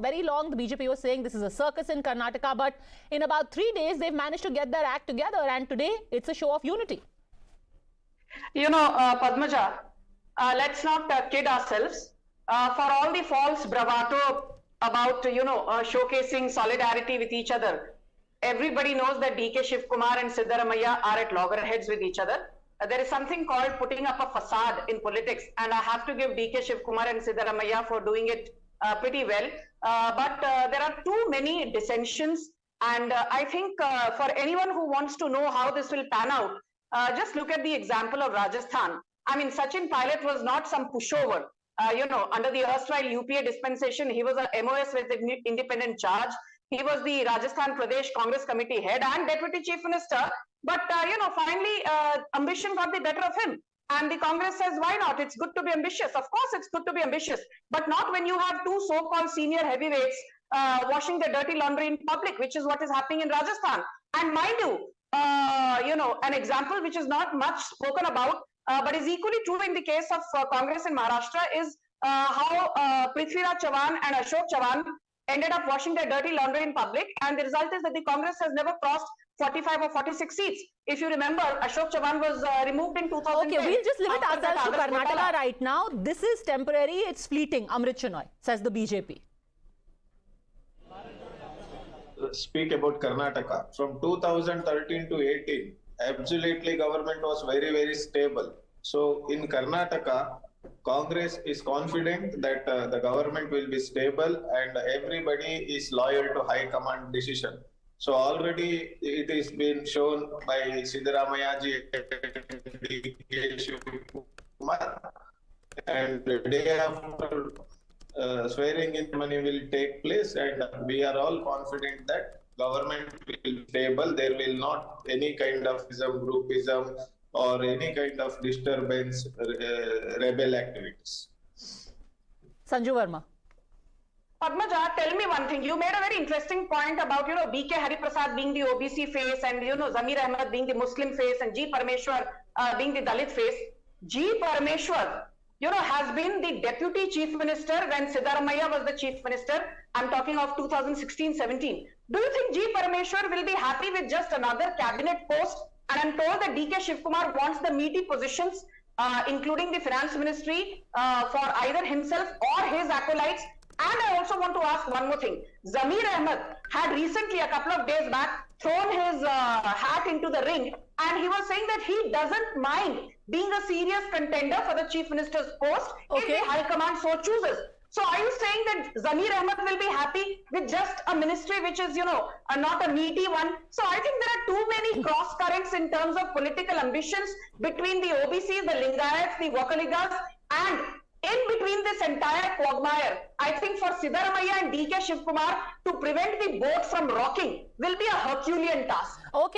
for very long, the BJP was saying this is a circus in Karnataka, but in about 3 days, they've managed to get their act together, and today it's a show of unity. Padmaja, let's not kid ourselves. For all the false bravado about, showcasing solidarity with each other, everybody knows that DK Shivkumar and Siddaramaiah are at loggerheads with each other. There is something called putting up a facade in politics, and I have to give DK Shivkumar and Siddaramaiah for doing it pretty well. But there are too many dissensions, and I think for anyone who wants to know how this will pan out, just look at the example of Rajasthan. I mean, Sachin Pilot was not some pushover. Under the erstwhile UPA dispensation, he was a MOS with independent charge. He was the Rajasthan Pradesh Congress Committee head and Deputy Chief Minister. But, finally, ambition got the better of him. And the Congress says, why not? It's good to be ambitious. Of course, it's good to be ambitious. But not when you have two so-called senior heavyweights washing their dirty laundry in public, which is what is happening in Rajasthan. And mind you, an example which is not much spoken about, but is equally true in the case of Congress in Maharashtra is how Prithviraj Chavan and Ashok Chavan ended up washing their dirty laundry in public, and the result is that the Congress has never crossed 45 or 46 seats. If you remember, Ashok Chavan was removed in 2010. Okay, we'll just limit ourselves to Karnataka right now. This is temporary, it's fleeting, Amrit Shenoy, says the BJP. Speak about Karnataka. From 2013 to 18, absolutely government was very, very stable. So in Karnataka, Congress is confident that the government will be stable and everybody is loyal to high command decision. So already it is been shown by Siddaramaiah ji and DK Shivkumar, and the day after swearing in ceremony will take place, and we are all confident that government will be stable. There will not any kind of groupism or any kind of disturbance, rebel activities. Sanju Verma. Padmaja, tell me one thing. You made a very interesting point about, BK Hariprasad being the OBC face and, Zamir Ahmed being the Muslim face and G. Parameshwar being the Dalit face. G. Parameshwar, has been the Deputy Chief Minister when Siddaramaiah was the Chief Minister. I'm talking of 2016-17. Do you think G. Parameshwar will be happy with just another cabinet post? And I'm told that DK Shivkumar wants the meaty positions, including the Finance Ministry, for either himself or his acolytes. And I also want to ask one more thing. Zamir Ahmed had recently, a couple of days back, thrown his hat into the ring, and he was saying that he doesn't mind being a serious contender for the Chief Minister's post if the High Command so chooses. So are you saying that Zamir Ahmed will be happy with just a ministry which is, not a meaty one? So I think there are too many cross currents in terms of political ambitions between the OBCs, the Lingayats, the Vakaligas, and in between this entire quagmire, I think for Siddaramaiah and DK Shivkumar to prevent the boat from rocking will be a Herculean task.